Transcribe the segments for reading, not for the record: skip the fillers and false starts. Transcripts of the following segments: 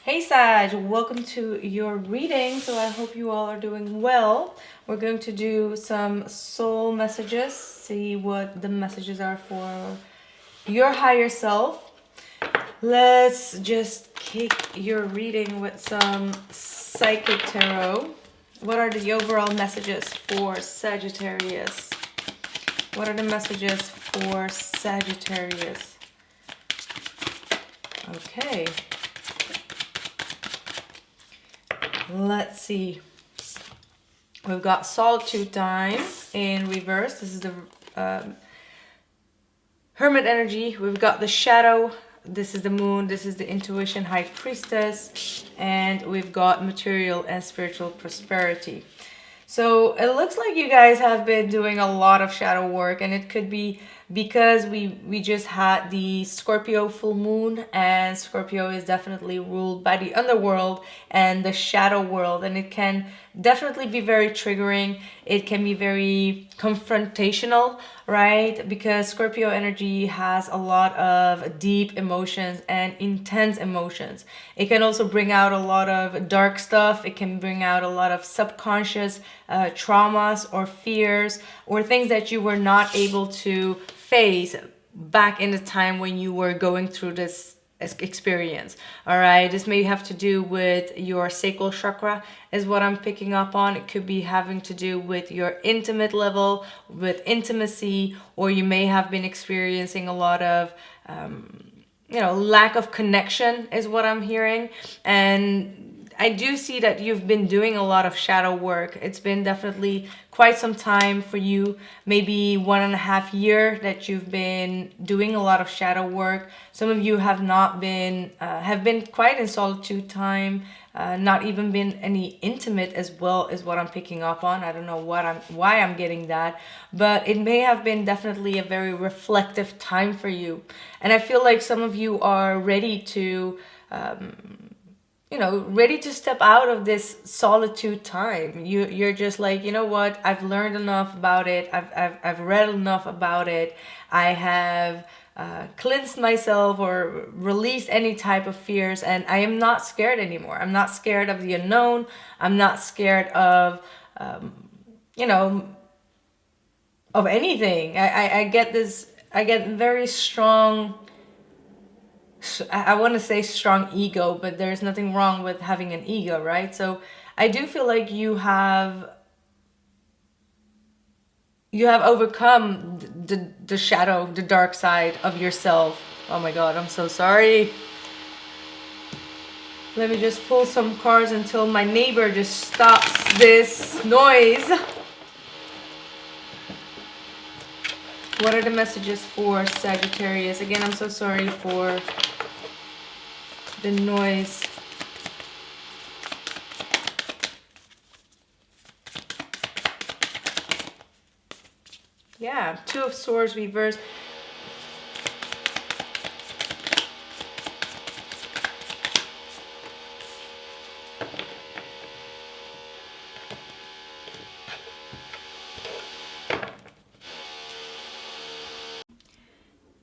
Hey Sag, welcome to your reading. So I hope you all are doing well. We're going to do some soul messages, see what the messages are for your higher self. Let's just kick your reading with some psychic tarot. What are the overall messages for Sagittarius? What are the messages for Sagittarius? Okay. Let's see. We've got Solitude Time in reverse. This is the Hermit energy. We've got the Shadow. This is the Moon. This is the Intuition High Priestess. And we've got Material and Spiritual Prosperity. So it looks like you guys have been doing a lot of shadow work, and it could be because we just had the Scorpio full moon, and Scorpio is definitely ruled by the underworld and the shadow world, and it can definitely be very triggering. It can be very confrontational, right? Because Scorpio energy has a lot of deep emotions and intense emotions. It can also bring out a lot of dark stuff. It can bring out a lot of subconscious traumas or fears or things that you were not able to face back in the time when you were going through this experience. All right, this may have to do with your sacral chakra is what I'm picking up on. It could be having to do with your intimate level, with intimacy, or you may have been experiencing a lot of lack of connection is what I'm hearing. And I do see that you've been doing a lot of shadow work. It's been definitely quite some time for you, maybe 1.5 years that you've been doing a lot of shadow work. Some of you have not been, have been quite in solitude time, not even been any intimate as well is what I'm picking up on. I don't know why I'm getting that, but it may have been definitely a very reflective time for you. And I feel like some of you are ready to, ready to step out of this solitude time. You're just like, you know what? I've learned enough about it. I've read enough about it. I have cleansed myself or released any type of fears, and I am not scared anymore. I'm not scared of the unknown. I'm not scared of, of anything. I get this. I get very strong. I want to say strong ego, but there's nothing wrong with having an ego, right? So I do feel like you have overcome the shadow, the dark side of yourself. Oh my God, I'm so sorry. Let me just pull some cards until my neighbor just stops this noise. What are the messages for Sagittarius? Again, I'm so sorry for the noise. Yeah, Two of Swords reverse.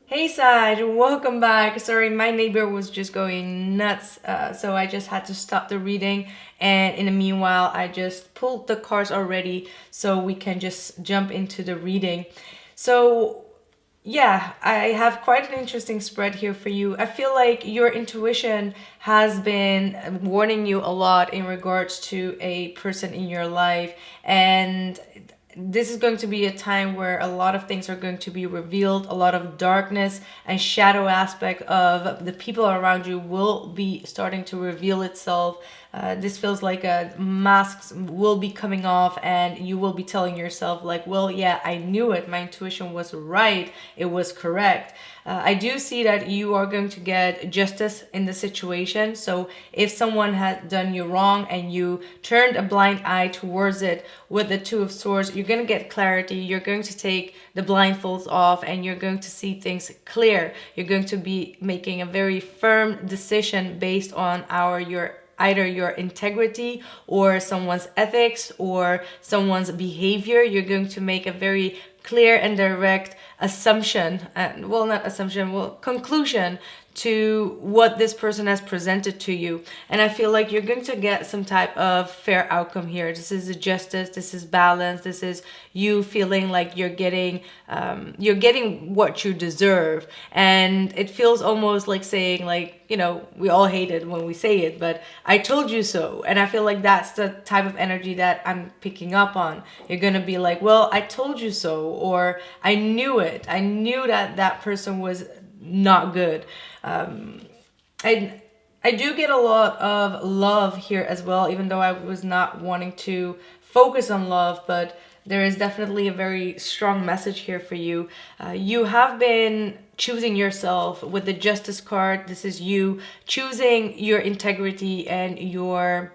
Hey Sag, welcome back. Sorry, my neighbor was just going nuts, so I just had to stop the reading, and in the meanwhile I just pulled the cards already so we can just jump into the reading. So yeah, I have quite an interesting spread here for you. I feel like your intuition has been warning you a lot in regards to a person in your life, and this is going to be a time where a lot of things are going to be revealed. A lot of darkness and shadow aspect of the people around you will be starting to reveal itself. This feels like masks will be coming off, and you will be telling yourself like, well, yeah, I knew it. My intuition was right. It was correct. I do see that you are going to get justice in the situation. So if someone had done you wrong and you turned a blind eye towards it with the Two of Swords, you're going to get clarity. You're going to take the blindfolds off and you're going to see things clear. You're going to be making a very firm decision based on either your integrity or someone's ethics or someone's behavior. You're going to make a very clear and direct assumption, conclusion to what this person has presented to you. And I feel like you're going to get some type of fair outcome here. This is a justice, this is balance, this is you feeling like you're getting what you deserve. And it feels almost like saying, like, you know, we all hate it when we say it, but I told you so. And I feel like that's the type of energy that I'm picking up on. You're gonna be like, well, I told you so, or I knew it. I knew that that person was not good. I do get a lot of love here as well, even though I was not wanting to focus on love, but there is definitely a very strong message here for you. You have been choosing yourself with the Justice card. This is you choosing your integrity and your,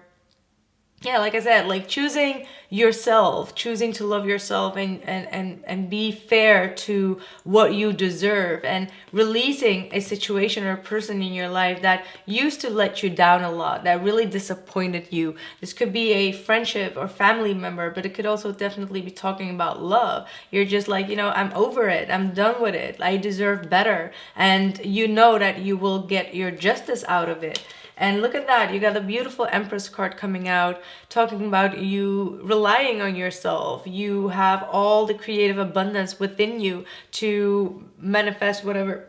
yeah, like I said, like choosing yourself, choosing to love yourself and be fair to what you deserve, and releasing a situation or a person in your life that used to let you down a lot, that really disappointed you. This could be a friendship or family member, but it could also definitely be talking about love. You're just like, you know, I'm over it. I'm done with it. I deserve better. And you know that you will get your justice out of it. And look at that, you got the beautiful Empress card coming out, talking about you relying on yourself. You have all the creative abundance within you to manifest whatever,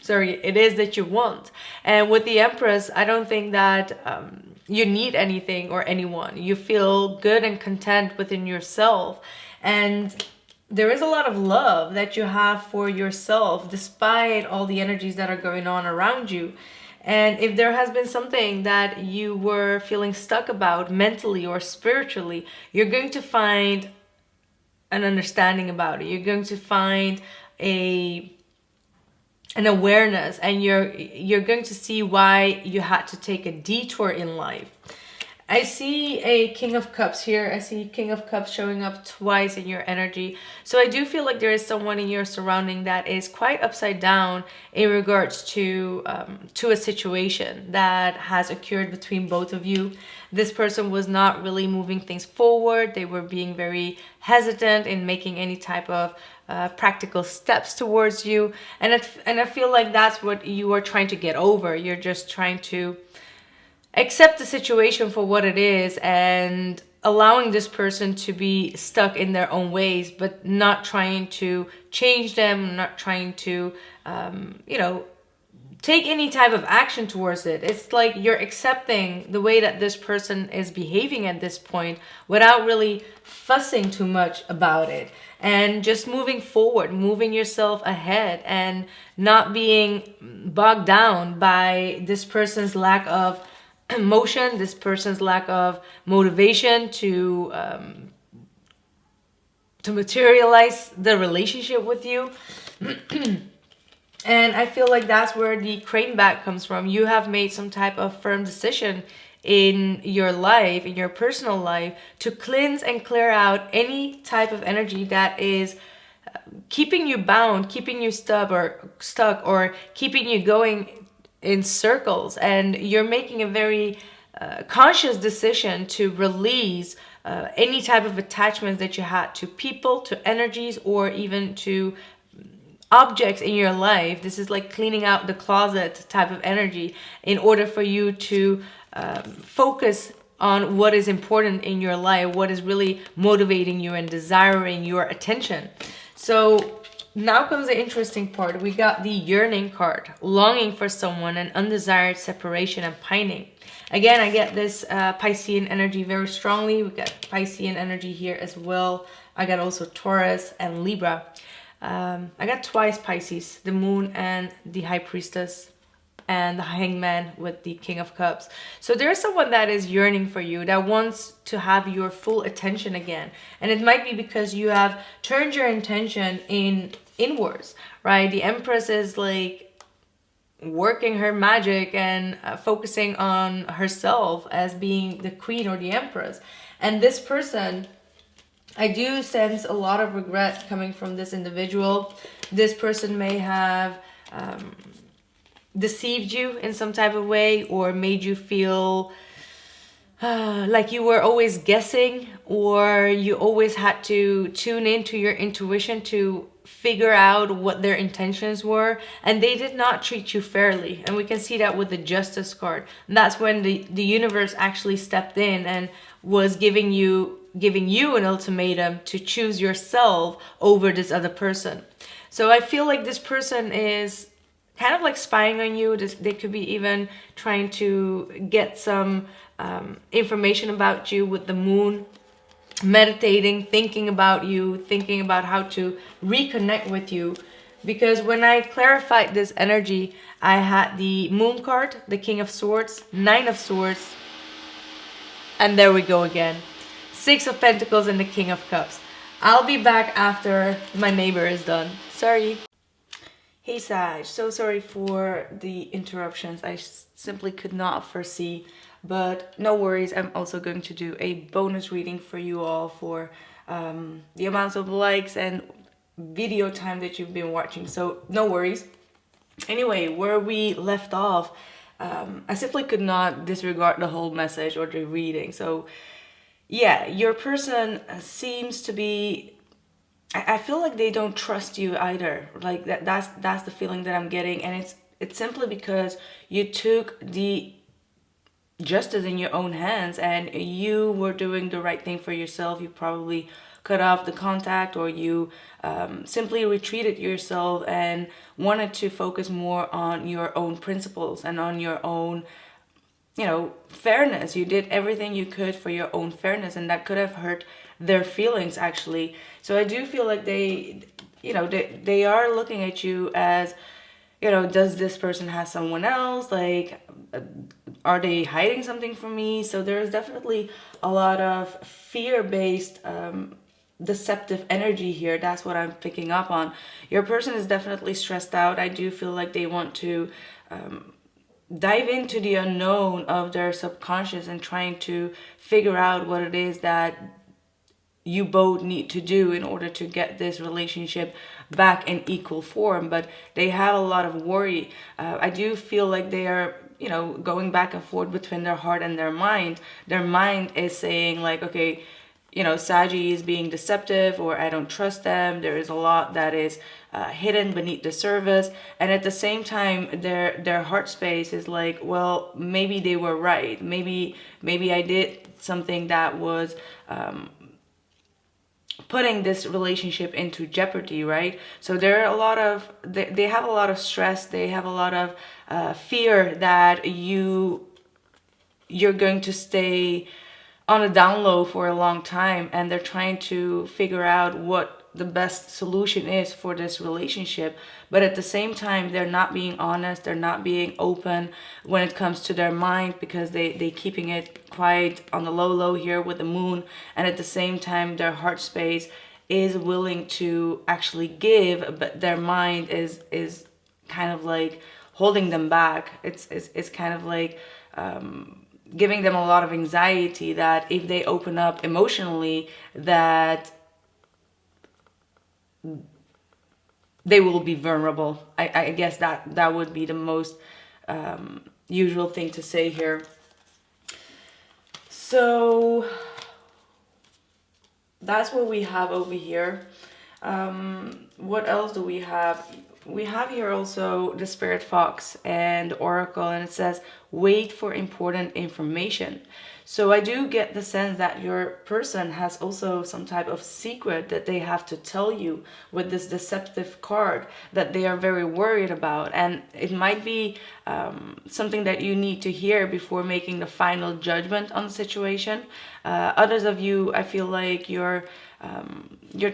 it is that you want. And with the Empress, I don't think that you need anything or anyone. You feel good and content within yourself. And there is a lot of love that you have for yourself, despite all the energies that are going on around you. And if there has been something that you were feeling stuck about mentally or spiritually, you're going to find an understanding about it. You're going to find an awareness, and you're going to see why you had to take a detour in life. I see a King of Cups here. I see King of Cups showing up twice in your energy. So I do feel like there is someone in your surrounding that is quite upside down in regards to a situation that has occurred between both of you. This person was not really moving things forward. They were being very hesitant in making any type of practical steps towards you. And I feel like that's what you are trying to get over. You're just trying to accept the situation for what it is and allowing this person to be stuck in their own ways, but not trying to change them, not trying to, take any type of action towards it. It's like you're accepting the way that this person is behaving at this point without really fussing too much about it, and just moving forward, moving yourself ahead, and not being bogged down by this person's lack of emotion, this person's lack of motivation to materialize the relationship with you. And I feel like that's where the crane back comes from. You have made some type of firm decision in your life, in your personal life, to cleanse and clear out any type of energy that is keeping you bound, keeping you stuck, or keeping you going in circles. And you're making a very conscious decision to release any type of attachments that you had to people, to energies, or even to objects in your life. This is like cleaning out the closet type of energy in order for you to focus on what is important in your life, what is really motivating you and desiring your attention. So now comes the interesting part. We got the yearning card, longing for someone, and undesired separation and pining. Again, I get this Piscean energy very strongly. We got Piscean energy here as well. I got also Taurus and Libra. I got twice Pisces, the Moon and the High Priestess, and the Hangman with the King of Cups. So there's someone that is yearning for you, that wants to have your full attention again. And it might be because you have turned your intention inwards, right? The Empress is like working her magic and focusing on herself as being the queen or the empress. And this person, I do sense a lot of regret coming from this individual. This person may have deceived you in some type of way, or made you feel like you were always guessing, or you always had to tune into your intuition to figure out what their intentions were, and they did not treat you fairly. And we can see that with the Justice card. And that's when the universe actually stepped in and was giving you an ultimatum to choose yourself over this other person. So I feel like this person is kind of like spying on you. They could be even trying to get some information about you with the moon, meditating, thinking about you, thinking about how to reconnect with you. Because when I clarified this energy, I had the Moon card, the King of Swords, Nine of Swords, and there we go again. Six of Pentacles and the King of Cups. I'll be back after my neighbor is done. Sorry. Hey Sag, so sorry for the interruptions. I simply could not foresee, but no worries. I'm also going to do a bonus reading for you all for the amounts of likes and video time that you've been watching, so no worries. Anyway, where we left off, I simply could not disregard the whole message or the reading. So yeah, your person seems to be, I feel like they don't trust you either. Like that's the feeling that I'm getting, and it's simply because you took the justice in your own hands and you were doing the right thing for yourself. You probably cut off the contact, or you simply retreated yourself and wanted to focus more on your own principles and on your own, fairness. You did everything you could for your own fairness, and that could have hurt their feelings actually. So I do feel like they are looking at you as, does this person have someone else? Like, are they hiding something from me? So there's definitely a lot of fear-based deceptive energy here. That's what I'm picking up on. Your person is definitely stressed out. I do feel like they want to dive into the unknown of their subconscious and trying to figure out what it is that you both need to do in order to get this relationship back in equal form. But they have a lot of worry. I do feel like they are, going back and forth between their heart and their mind. Their mind is saying like, okay, Saggy is being deceptive, or I don't trust them. There is a lot that is hidden beneath the surface. And at the same time, their heart space is like, well, maybe they were right. Maybe I did something that was putting this relationship into jeopardy, right? So there are a lot of, they have a lot of stress. They have a lot of fear that you're going to stay on a down low for a long time, and they're trying to figure out what the best solution is for this relationship. But at the same time, they're not being honest, they're not being open when it comes to their mind, because they keeping it quite on the low here with the moon. And at the same time, their heart space is willing to actually give, but their mind is kind of like holding them back. It's kind of like giving them a lot of anxiety that if they open up emotionally, that they will be vulnerable. I guess that would be the most usual thing to say here. So that's what we have over here. What else do we have? We have here also the Spirit Fox and Oracle, and it says, wait for important information. So I do get the sense that your person has also some type of secret that they have to tell you with this Deceptive card that they are very worried about. And it might be something that you need to hear before making the final judgment on the situation. Others of you, I feel like you're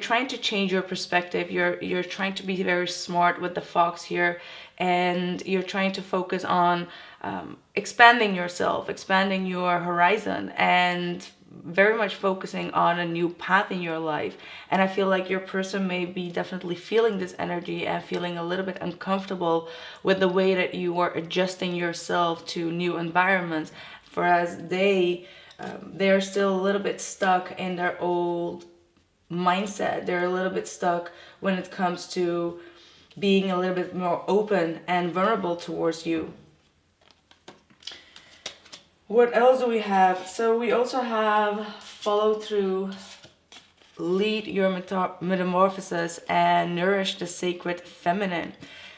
trying to change your perspective. You're trying to be very smart with the Fox here, and you're trying to focus on expanding yourself, expanding your horizon, and very much focusing on a new path in your life. And I feel like your person may be definitely feeling this energy and feeling a little bit uncomfortable with the way that you are adjusting yourself to new environments, whereas they're still a little bit stuck in their old mindset. They're a little bit stuck when it comes to being a little bit more open and vulnerable towards you. What else do we have? So we also have follow through, lead your metamorphosis and nourish the sacred feminine.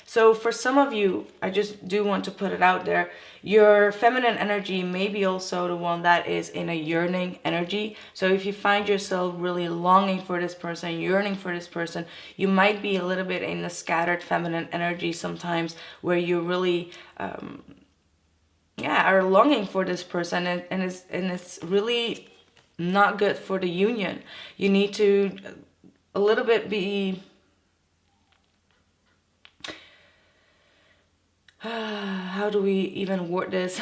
So for some of you, I just do want to put it out there, your feminine energy may be also the one that is in a yearning energy. So if you find yourself really longing for this person, yearning for this person, you might be a little bit in a scattered feminine energy sometimes, where you really are longing for this person, and it's really not good for the union. You need to a little bit be how do we even word this?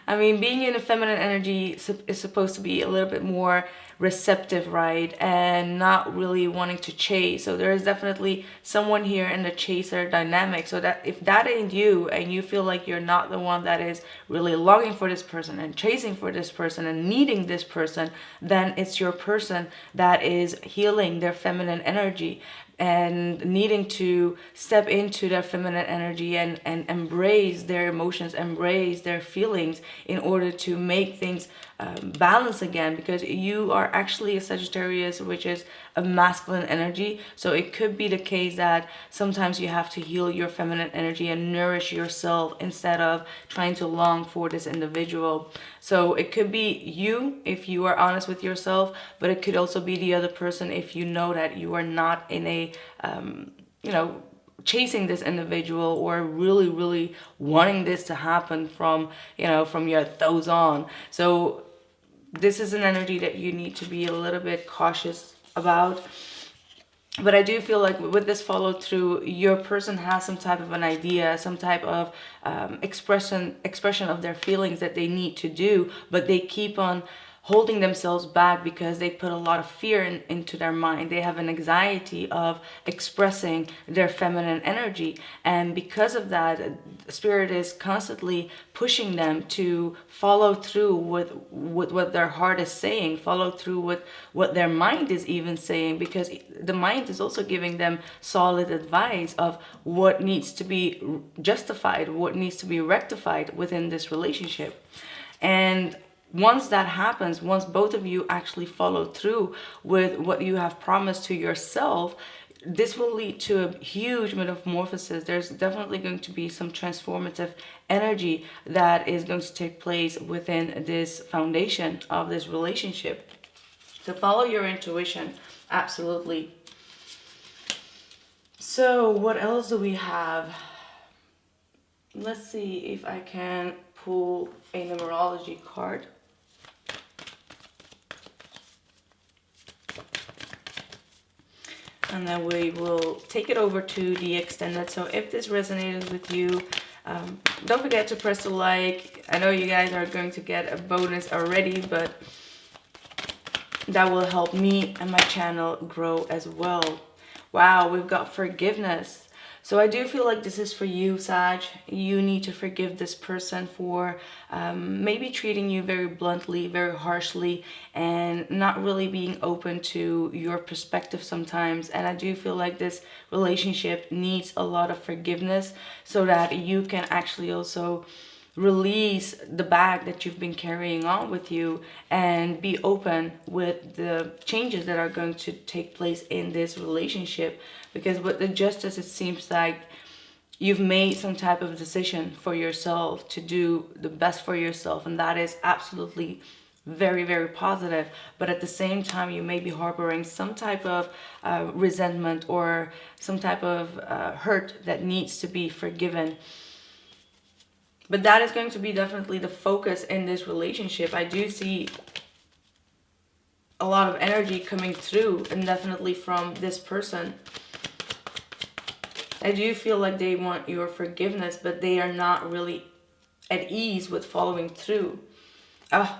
I mean, being in a feminine energy is supposed to be a little bit more receptive, right? And not really wanting to chase. So there is definitely someone here in the chaser dynamic. So that if that ain't you, and you feel like you're not the one that is really longing for this person and chasing for this person and needing this person, then it's your person that is healing their feminine energy and needing to step into their feminine energy and embrace their emotions, embrace their feelings in order to make things balance again. Because you are actually a Sagittarius, which is a masculine energy. So it could be the case that sometimes you have to heal your feminine energy and nourish yourself instead of trying to long for this individual. So it could be you if you are honest with yourself, but it could also be the other person if you know that you are not in a chasing this individual or really wanting this to happen from your toes on. So this is an energy that you need to be a little bit cautious about. But I do feel like with this follow through, your person has some type of an idea, some type of expression of their feelings that they need to do, but they keep on holding themselves back because they put a lot of fear into their mind. They have an anxiety of expressing their feminine energy, and because of that, Spirit is constantly pushing them to follow through with what their heart is saying, follow through with what their mind is even saying, because the mind is also giving them solid advice of what needs to be justified, what needs to be rectified within this relationship. And once that happens, once both of you actually follow through with what you have promised to yourself, this will lead to a huge metamorphosis. There's definitely going to be some transformative energy that is going to take place within this foundation of this relationship. So follow your intuition, absolutely. So what else do we have? Let's see if I can pull a numerology card. And then we will take it over to the extended. So if this resonated with you, don't forget to press the like. I know you guys are going to get a bonus already, but that will help me and my channel grow as well. Wow, we've got forgiveness. So I do feel like this is for you, Sag. You need to forgive this person for maybe treating you very bluntly, very harshly, and not really being open to your perspective sometimes. And I do feel like this relationship needs a lot of forgiveness so that you can actually also release the bag that you've been carrying on with you and be open with the changes that are going to take place in this relationship. Because with the Justice, it seems like you've made some type of decision for yourself to do the best for yourself, and that is absolutely very, very positive. But at the same time, you may be harboring some type of resentment or some type of hurt that needs to be forgiven. But that is going to be definitely the focus in this relationship. I do see a lot of energy coming through, and definitely from this person. I do feel like they want your forgiveness, but they are not really at ease with following through.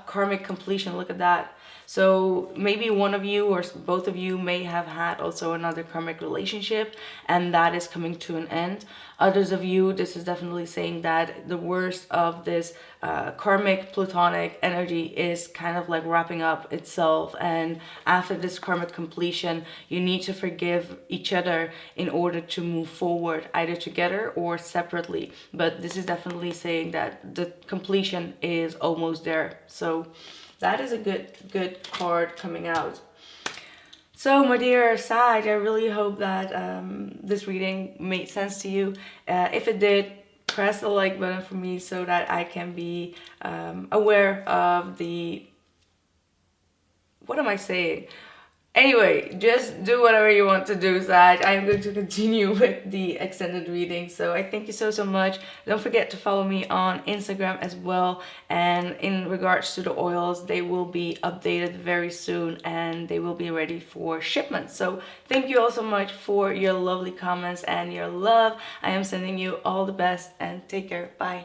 Karmic completion, look at that. So maybe one of you or both of you may have had also another karmic relationship, and that is coming to an end. Others of you, this is definitely saying that the worst of this karmic platonic energy is kind of like wrapping up itself, and after this karmic completion, you need to forgive each other in order to move forward, either together or separately. But this is definitely saying that the completion is almost there. So that is a good card coming out. So my dear Sag, I really hope that this reading made sense to you. If it did, press the like button for me so that I can be aware of the... What am I saying? Anyway, just do whatever you want to do, Sag. I'm going to continue with the extended reading. So I thank you so much. Don't forget to follow me on Instagram as well. And in regards to the oils, they will be updated very soon and they will be ready for shipment. So thank you all so much for your lovely comments and your love. I am sending you all the best and take care. Bye.